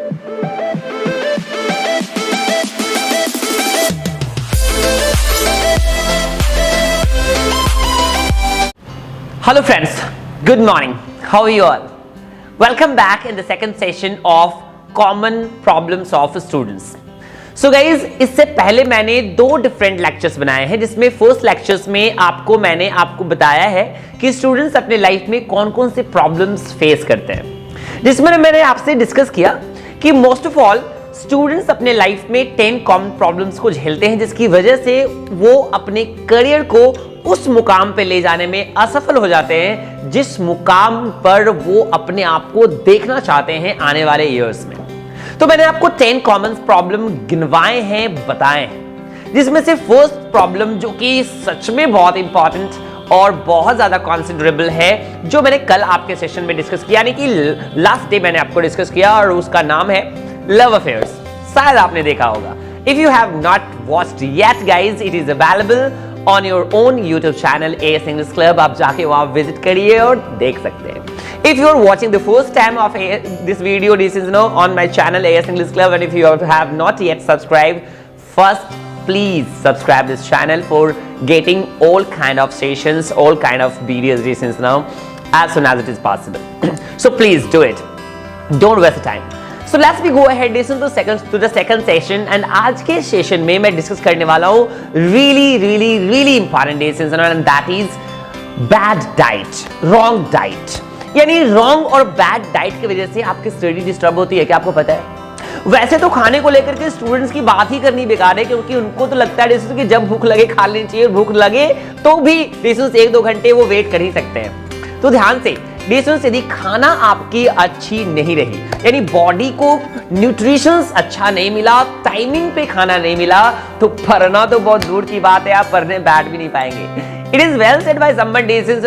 Hello friends, good morning. How are you all? Welcome back in the second session of common problems of students. So guys, इससे पहले मैंने दो different lectures बनाए हैं, जिसमें first lectures में मैंने आपको बताया है कि स्टूडेंट्स अपने लाइफ में कौन कौन से प्रॉब्लम्स फेस करते हैं, जिसमें मैंने आपसे डिस्कस किया कि मोस्ट ऑफ ऑल स्टूडेंट्स अपने लाइफ में 10 कॉमन प्रॉब्लम्स को झेलते हैं, जिसकी वजह से वो अपने करियर को उस मुकाम पे ले जाने में असफल हो जाते हैं जिस मुकाम पर वो अपने आप को देखना चाहते हैं आने वाले ईयर्स में। तो मैंने आपको 10 कॉमन प्रॉब्लम गिनवाए हैं, बताए हैं, जिसमें से फर्स्ट प्रॉब्लम जो कि सच में बहुत इंपॉर्टेंट और बहुत ज्यादा कॉन्सिडरेबल है, जो मैंने कल आपके सेशन में डिस्कस किया, यानी कि लास्ट डे मैंने आपको डिस्कस किया, और उसका नाम है लव अफेयर्स। शायद आपने देखा होगा। If you have not watched yet guys, it is available on your own YouTube channel AS English club. आप जाके वहां विजिट करिए और देख सकते हैं। If you are watching the first time of this video, this is on my channel AS English Club, and if you have not yet subscribed, first please subscribe this channel for getting all kind of sessions, all kind of videos lessons now as soon as it is possible. So please do it. Don't waste time. So let's we go ahead listen to the second session, and आज के session में मैं discuss करने वाला हूँ really important lessons, and that is bad diet, wrong diet। यानी wrong और bad diet की वजह से आपकी स्टडी डिस्टर्ब होती है। क्या आपको पता है? वैसे तो खाने को लेकर के स्टूडेंट्स की बात ही करनी बेकार है, क्योंकि उनको तो लगता है कि जब भूख लगे खा लेनी चाहिए, भूख लगे तो भी डिस्टेंस 1-2 घंटे वो वेट कर ही सकते हैं। तो ध्यान से डिस्टेंस, यदि खाना आपकी अच्छी नहीं रही, यानी बॉडी को न्यूट्रिशंस अच्छा नहीं मिला, टाइमिंग पे खाना नहीं मिला, तो पढ़ना तो बहुत दूर की बात है, आप पढ़ने बैठ भी नहीं पाएंगे। It is well said by someone, this is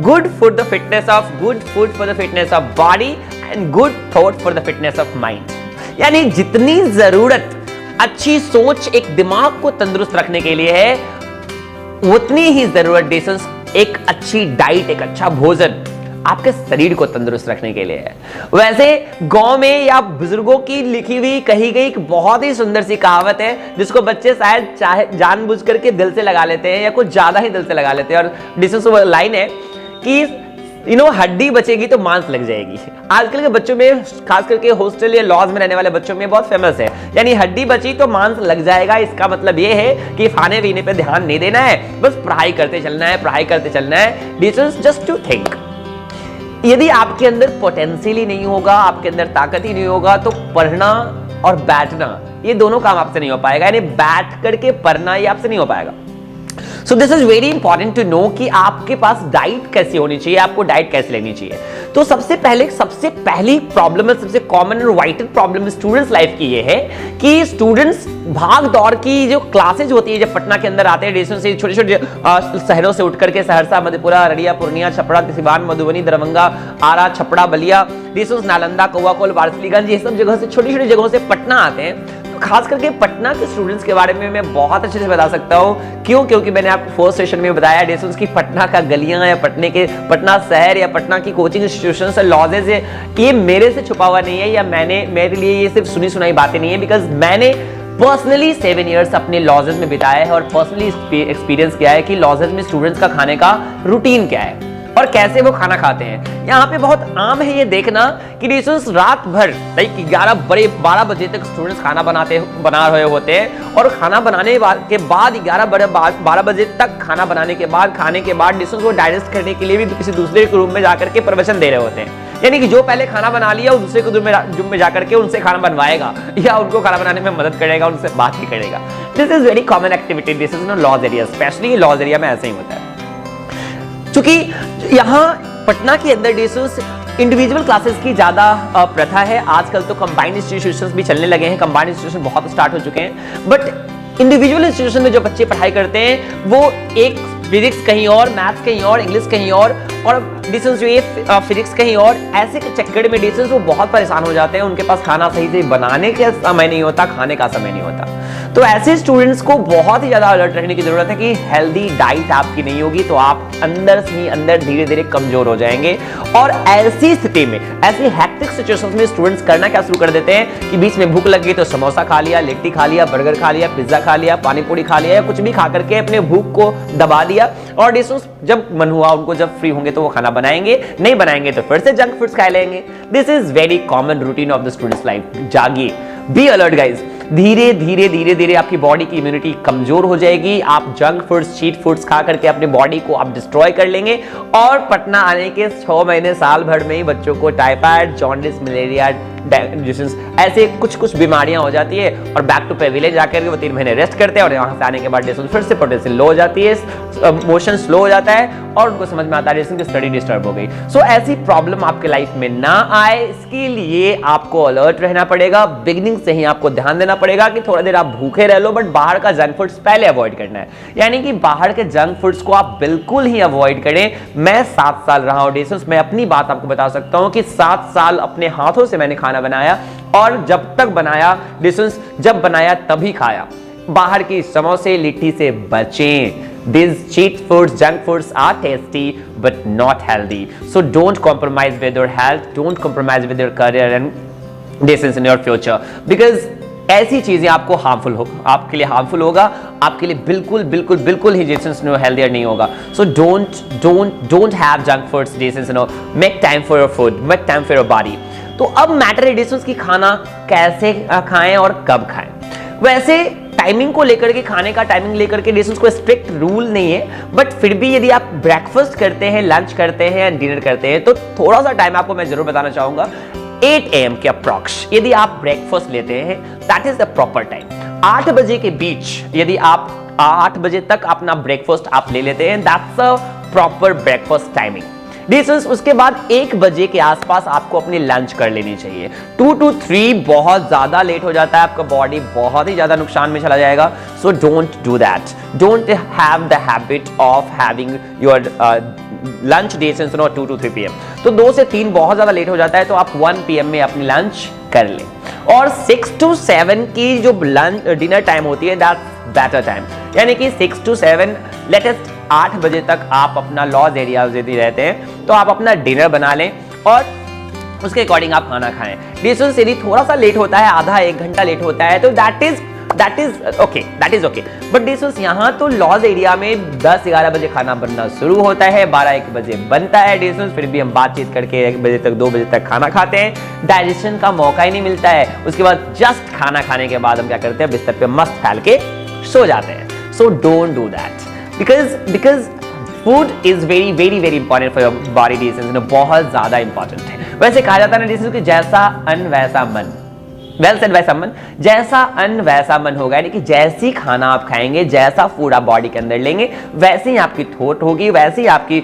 good for the fitness of, good food for the fitness of body and good thought for the fitness of mind। यानी जितनी जरूरत अच्छी सोच एक दिमाग को तंदुरुस्त रखने के लिए है, उतनी ही जरूरत डिस्टेंस एक अच्छी डाइट, एक अच्छा भोजन आपके शरीर को तंदुरुस्त रखने के लिए है। वैसे गांव में या बुजुर्गों की लिखी हुई कही गई एक बहुत ही सुंदर सी कहावत है, जिसको बच्चे शायद चाहे जानबूझ करके दिल से लगा लेते हैं या कुछ ज्यादा ही दिल से लगा लेते हैं, और डिस्टेंस लाइन है कि हड्डी बचेगी तो मांस लग जाएगी। आजकल के बच्चों में, खास करके हॉस्टल या लॉज में रहने वाले बच्चों में बहुत फेमस है, यानी हड्डी बची तो मांस लग जाएगा। इसका मतलब ये है कि खाने पीने पे ध्यान नहीं देना है, बस पढ़ाई करते चलना है, पढ़ाई करते चलना है। डिस्टेंस जस्ट टू थिंक, यदि आपके अंदर पोटेंशियल ही नहीं होगा, आपके अंदर ताकत ही नहीं होगा, तो पढ़ना और बैठना ये दोनों काम आपसे नहीं हो पाएगा, यानी बैठ करके पढ़ना ये आपसे नहीं हो पाएगा। So this is very important to know कि आपके पास डाइट कैसी होनी चाहिए, आपको डाइट कैसे लेनी चाहिए। तो सबसे पहली प्रॉब्लम है, सबसे कॉमन और वाइटल प्रॉब्लम स्टूडेंट्स लाइफ की ये है कि स्टूडेंट्स भाग दौड़ की जो क्लासेज होती है, जब पटना के अंदर आते हैं, डिस्टेंस से छोटे-छोटे शहरों से उठ करके सहरसा, मधेपुरा, अररिया, पूर्णिया, छपरा, सिवान, मधुबनी, दरभंगा, आरा, छपड़ा, बलिया, डिस्टेंस नालंदा, कौवाकोल, वारसिलीगंज, ये सब जगह से, छोटी-छोटी जगहों से पटना आते हैं। खास करके पटना के स्टूडेंट्स के बारे में मैं बहुत अच्छे से बता सकता हूँ। क्योंकि मैंने आपको फर्स्ट सेशन में बताया डिस्टेंस की पटना का गलियां या पटना शहर या पटना की कोचिंग इंस्टीट्यूशन से लॉजेज है, ये मेरे से छुपा हुआ नहीं है, या मेरे लिए ये सिर्फ सुनी सुनाई बातें नहीं है, बिकॉज मैंने पर्सनली 7 इयर्स अपने लॉजेज में बिताया है और पर्सनली एक्सपीरियंस किया है कि लॉजेज में स्टूडेंट्स का खाने का रूटीन क्या है और कैसे वो खाना खाते हैं। यहाँ पे बहुत आम है ये देखना कि डिस्टेंस रात भर लाइक 12 बजे तक स्टूडेंट्स खाना बना रहे होते हैं, और खाना बनाने के बाद 12 बजे तक खाना बनाने के बाद, खाने के बाद डिस्टेंस को डाइजेस्ट करने के लिए भी किसी दूसरे रूम में जाकर के प्रवचन दे रहे होते हैं। यानी कि जो पहले खाना बना लिया वो दूसरे रूम में जाकर के उनसे खाना बनवाएगा या उनको खाना बनाने में मदद करेगा, उनसे बात ही करेगा। This is very common activity, this is no lodge area, specially lodge area में ऐसे ही होता है। क्योंकि यहाँ पटना के अंदर डिस्टेंस इंडिविजुअल क्लासेस की ज्यादा प्रथा है। आजकल तो कंबाइंड इंस्टीट्यूशंस भी चलने लगे हैं, कंबाइंड इंस्टीट्यूशन बहुत स्टार्ट हो चुके हैं, बट इंडिविजुअल इंस्टीट्यूशन में जो बच्चे पढ़ाई करते हैं वो एक फिजिक्स कहीं और, मैथ्स कहीं और, इंग्लिश कहीं और डिस्टेंस जो ये फिजिक्स कहीं और, ऐसे चक्कर में डिस्टेंस वो बहुत परेशान हो जाते हैं। उनके पास खाना सही से बनाने का समय नहीं होता, खाने का समय नहीं होता। तो ऐसे स्टूडेंट्स को बहुत ही ज्यादा अलर्ट रहने की जरूरत है कि हेल्दी डाइट आपकी नहीं होगी तो आप अंदर से ही अंदर धीरे धीरे कमजोर हो जाएंगे। और ऐसी स्थिति में, ऐसी हैक्टिक सिचुएशंस में स्टूडेंट्स करना क्या शुरू कर देते हैं कि बीच में भूख लग गई तो समोसा खा लिया, लिट्टी खा लिया, बर्गर खा लिया, पिज्जा खा लिया, पानी पूरी खा लिया, या कुछ भी खा करके अपने भूख को दबा दिया। और जब मन हुआ उनको, जब फ्री होंगे तो वो खाना बनाएंगे, नहीं बनाएंगे तो फिर से जंक फूड्स खा लेंगे। This is very common routine of the students life. जागिए, बी अलर्ट गाइज। धीरे धीरे आपकी बॉडी की इम्यूनिटी कमजोर हो जाएगी। आप जंक फूड्स, चीट फूड्स खा करके अपने बॉडी को आप डिस्ट्रॉय कर लेंगे और पटना आने के 6 महीने, साल भर में ही बच्चों को टाइफाइड, जॉन्डिस, मलेरिया, ऐसे कुछ बीमारियां हो जाती है और बैक टू पेविलियन जाकर के वो 3 महीने रेस्ट करते हैं और वहां से आने के बाद फिर से पोटेंशियल लो हो जाती है, मोशन स्लो हो जाता है और उनको समझ में आता है कि स्टडी डिस्टर्ब हो गई। सो ऐसी प्रॉब्लम आपके लाइफ में ना आए, इसके लिए आपको अलर्ट रहना पड़ेगा। बिगिनिंग से ही आपको ध्यान देना पड़ेगा कि थोड़ा देर आप भूखे रह लो, बट बाहर का जंक फूड्स पहले अवॉइड करना है। यानी कि बाहर के जंक फूड्स को आप बिल्कुल ही अवॉइड करें। मैं 7 साल रहा हूं डिस्टेंस, मैं अपनी बात आपको बता सकता हूं कि 7 साल अपने हाथों से मैंने खाना बनाया और जब तक बनाया डिस्टेंस, जब बनाया तभी खाया। बाहर की समोसे, लिट्टी से बचें। These cheat foods, junk foods are tasty but not healthy. So don't compromise with your health, don't compromise with your career and decisions in your future. Because ऐसी चीजें आपको हार्मफुल हो, आपके लिए हार्मफुल होगा, आपके लिए बिल्कुल ही डिसीजंस हेल्दियर नहीं होगा। So don't have junk foods decisions, make time for your food, make time for your body. तो अब मैटर है डिसीजंस की खाना कैसे खाएं और कब खाएं। वैसे टाइमिंग को लेकर के, खाने का टाइमिंग लेकर के डिसीजंस को स्ट्रिक्ट रूल नहीं है, बट फिर भी यदि आप ब्रेकफास्ट करते हैं, लंच करते हैं, डिनर करते हैं तो थोड़ा सा टाइम आपको मैं जरूर बताना चाहूंगा। 8 AM के अप्रॉक्स यदि आप ब्रेकफास्ट लेते हैं, that is the proper time. 8 बजे के बीच यदि आप 8 बजे तक अपना ब्रेकफास्ट आप ले लेते हैं, that's a proper breakfast timing. Distance उसके बाद 1 बजे के आसपास आपको अपनी लंच कर लेनी चाहिए। 2 to 3 बहुत ज्यादा लेट हो जाता है, आपका बॉडी बहुत ही ज्यादा नुकसान में चला जाएगा। So don't do that, don't have the habit of having your lunch distance 2 to 3 PM। तो 2 से 3 बहुत ज्यादा लेट हो जाता है तो आप 1 PM में अपनी लंच कर लें। और 6 to 7 की जो लंच डिनर टाइम होती है, दैट्स बेटर टाइम। यानी कि 6 to 7 लेटेस्ट 8 बजे तक आप अपना लॉज एरियाज यदि रहते हैं तो आप अपना डिनर बना लें और उसके अकॉर्डिंग आप खाना खाएं। डिस्टेंस यदि थोड़ा सा लेट होता है, आधा 1 घंटा लेट होता है तो that is okay. But distance यहाँ तो लॉज एरिया में 10-11 बजे खाना बनना शुरू होता है, 12-1 बजे बनता है डिस्टेंस, फिर भी हम बातचीत करके 1 बजे तक 2 बजे तक खाना खाते हैं। डाइजेशन का मौका ही नहीं मिलता है। उसके बाद जस्ट खाना खाने के बाद हम क्या करते हैं, बिस्तर पे मस्त फैल के सो जाते हैं। So don't do that because food is very important for your body decisions, बहुत ज्यादा इंपॉर्टेंट है। वैसे कहा जाता है ना डिसीजन कि जैसा अन्न वैसा मन, वेल सेड बाय समवन, जैसा अन्न वैसा मन होगा। यानी कि जैसी खाना आप खाएंगे, जैसा फूड आप बॉडी के अंदर लेंगे, वैसे ही आपकी थॉट होगी, वैसे ही आपकी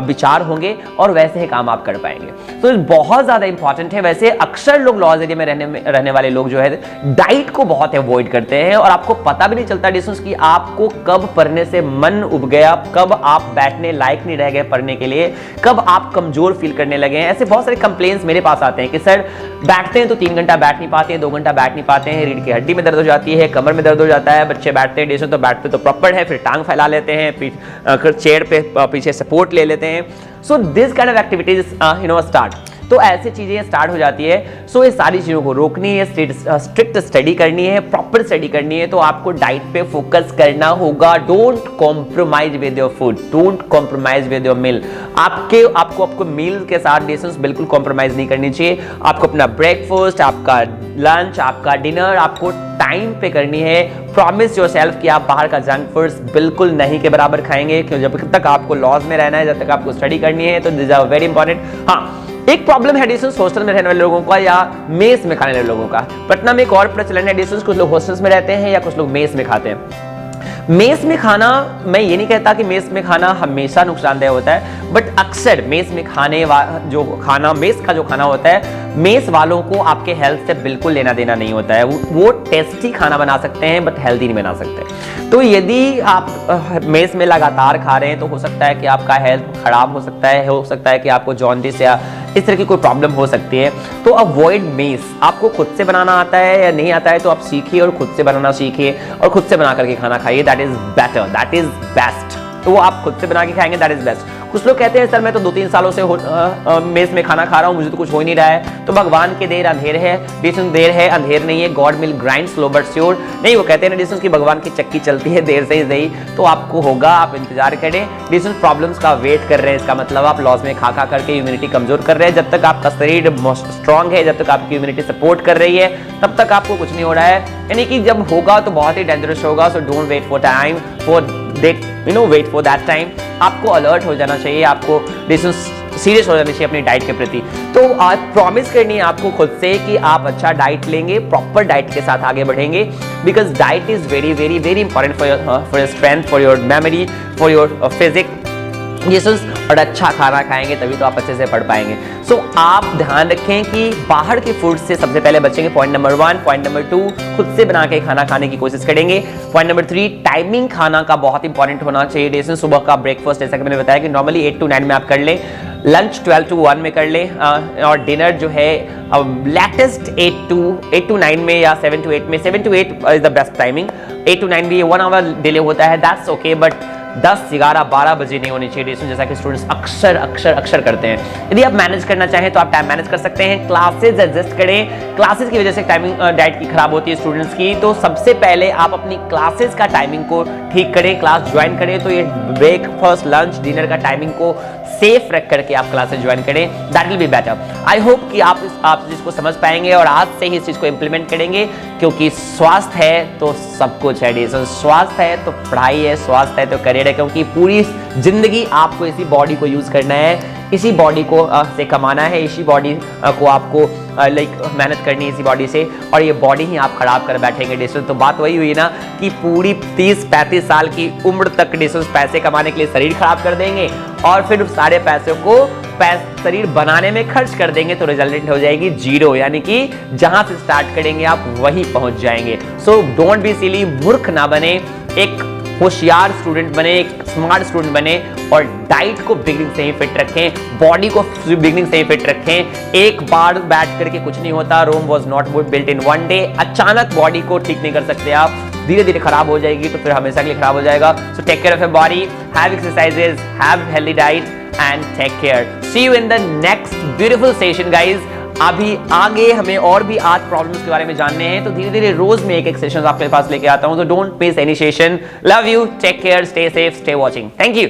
विचार होंगे और वैसे ही काम आप कर पाएंगे। तो बहुत ज्यादा इंपॉर्टेंट है। वैसे अक्सर लोग लॉज एरिया में रहने वाले लोग जो है डाइट को बहुत अवॉइड करते हैं और आपको पता भी नहीं चलता डिस्टेंस कि आपको कब पढ़ने से मन उब गया, कब आप बैठने लायक नहीं रह गए पढ़ने के लिए, कब आप कमजोर फील करने लगे हैं। ऐसे बहुत सारे कंप्लेंट्स मेरे पास आते हैं कि सर बैठते हैं तो 3 घंटा बैठ नहीं पाते हैं, 2 घंटा बैठ नहीं पाते हैं, रीढ़ की हड्डी में दर्द हो जाती है, कमर में दर्द हो जाता है। बच्चे बैठते हैं डिस्टेंस तो बैठते तो प्रॉपर है, फिर टांग फैला लेते हैं, चेयर पे पीछे सपोर्ट ले लेते हैं। So this kind of activities start, तो ऐसी चीजें स्टार्ट हो जाती है। सो ये सारी चीजों को रोकनी है, स्ट्रिक्ट स्टडी करनी है, प्रॉपर स्टडी करनी है, तो आपको डाइट पे फोकस करना होगा। Don't compromise with your food, don't compromise with your meal. आपको मील के साथ डिस्टेंस बिल्कुल कॉम्प्रोमाइज नहीं करनी चाहिए। आपको अपना ब्रेकफास्ट, आपका लंच, आपका डिनर आपको टाइम पे करनी है। प्रॉमिस योरसेल्फ कि आप बाहर का जंक फूड्स बिल्कुल नहीं के बराबर खाएंगे, क्यों जब तक आपको लॉज में रहना है, जब तक आपको स्टडी करनी है। तो दिस आर वेरी इंपॉर्टेंट। हाँ, एक प्रॉब्लम है डिस्टेंस हॉस्टल में रहने वाले लोगों का या मेस में खाने वाले लोगों का। पटना में एक और प्रचलन है डिस्टेंस, कुछ लोग हॉस्टल्स में रहते हैं या कुछ लोग मेस में खाते हैं। मेस में खाना, मैं ये नहीं कहता कि मेस में खाना हमेशा नुकसानदेह होता है, बट अक्सर मेस में मेस का जो खाना होता है, मेस वालों को आपके हेल्थ से बिल्कुल लेना देना नहीं होता है। वो टेस्टी खाना बना सकते हैं बट हेल्दी नहीं बना सकते। तो यदि आप मेस में लगातार खा रहे हैं तो हो सकता है कि आपका हेल्थ खराब हो सकता है कि आपको जॉन्डिस या इस तरह की कोई प्रॉब्लम हो सकती है। तो अवॉइड मेस। आपको खुद से बनाना आता है या नहीं आता है तो आप सीखिए और खुद से बनाना सीखिए और खुद से बना करके खाना खाइए। That is better, that is best. तो वो आप खुद से बना के खाएंगे, दैट इज बेस्ट। कुछ लोग कहते हैं सर मैं तो 2-3 सालों से मेस में खाना खा रहा हूँ, मुझे तो कुछ हो ही नहीं रहा है। तो भगवान के देर अंधेर है, डिस्टेंस देर है अंधेर नहीं है। God will grind slow but sure. नहीं, वो कहते हैं ना डिस्टेंस की भगवान की चक्की चलती है देर से ही सही, तो आपको होगा, आप इंतजार करें। डिस्टेंस प्रॉब्लम्स का वेट कर रहे हैं, इसका मतलब आप लॉस में खा करके इम्यूनिटी कमजोर कर रहे हैं। जब तक आपका शरीर स्ट्रांग है, जब तक आपकी इम्यूनिटी सपोर्ट कर रही है, तब तक आपको कुछ नहीं हो रहा है। यानी कि जब होगा तो बहुत ही डेंजरस होगा। So don't wait for time for wait for that time. आपको अलर्ट हो जाना चाहिए, आपको सीरियस हो जाना चाहिए अपनी डाइट के प्रति। तो आज प्रॉमिस करनी है आपको खुद से कि आप अच्छा डाइट लेंगे, प्रॉपर डाइट के साथ आगे बढ़ेंगे, because diet is very very very important for your strength, for your memory, for your physics. और अच्छा खाना खाएंगे तभी तो आप अच्छे से पढ़ पाएंगे। सो आप ध्यान रखें कि बाहर के फूड से सबसे पहले बचेंगे, पॉइंट नंबर 1। पॉइंट नंबर 2, खुद से बना के खाना खाने की कोशिश करेंगे। पॉइंट नंबर 3, टाइमिंग खाना का बहुत इंपॉर्टेंट होना चाहिए। जैसे सुबह का ब्रेकफास्ट, जैसा कि मैंने बताया कि नॉर्मली 8 to 9 में आप कर लें, लंच 12 to 1 में कर लें, और डिनर जो है लेटेस्ट 8 to 9 में या 7 to 8 में। 7 to 8 is the best timing. 8 to 9 भी 1 आवर डिले होता है, दैट्स ओके, बट 10, 11, 12 बजे नहीं होनी चाहिए, जैसा कि स्टूडेंट्स अक्सर करते हैं। यदि आप मैनेज करना चाहें तो आप टाइम मैनेज कर सकते हैं, क्लासेस एडजस्ट करें। क्लासेस की वजह से टाइमिंग डाइट की खराब होती है स्टूडेंट्स की, तो सबसे पहले आप अपनी क्लासेस का टाइमिंग को ठीक करें, क्लास ज्वाइन करें। तो ये ब्रेकफास्ट, लंच, डिनर का टाइमिंग को सेफ रख करके आप क्लासेस ज्वाइन करें, that will be better. I hope कि आप इस चीज को समझ पाएंगे और आज से ही इस चीज को इंप्लीमेंट करेंगे, क्योंकि स्वास्थ्य है तो सब कुछ है। स्वास्थ्य है तो पढ़ाई है, स्वास्थ्य है तो करियर है, क्योंकि पूरी जिंदगी आपको इसी बॉडी को यूज करना है, इसी बॉडी को से कमाना है, इसी बॉडी को आपको मेहनत करनी है इसी बॉडी से, और ये बॉडी ही आप खराब कर बैठेंगे डिस्टेंस। तो बात वही हुई ना कि पूरी 30-35 साल की उम्र तक डिस्टेंस पैसे कमाने के लिए शरीर खराब कर देंगे और फिर सारे पैसों को शरीर बनाने में खर्च कर देंगे, तो रिजल्टेंट हो जाएगी 0। यानी कि जहां से स्टार्ट करेंगे आप वहीं पहुंच जाएंगे। सो डोंट बी सिली, मूर्ख ना बने, एक होशियार स्टूडेंट बने, एक स्मार्ट स्टूडेंट बने, और डाइट को बिगिनिंग से ही फिट रखें, बॉडी को बिगिनिंग से ही फिट रखें। एक बार बैठ करके कुछ नहीं होता। Rome was not built in 1 day. अचानक बॉडी को ठीक नहीं कर सकते आप, धीरे धीरे खराब हो जाएगी, तो फिर हमेशा के लिए खराब हो जाएगा। So take care of your body, have exercises, have healthy diet and take care. See you in the next beautiful session guys. अभी आगे हमें और भी आज प्रॉब्लम्स के बारे में जानने हैं, तो धीरे धीरे रोज में एक सेशन आपके पास लेके आता हूं, तो don't miss any session. Love you, take care, stay safe, stay watching. Thank you.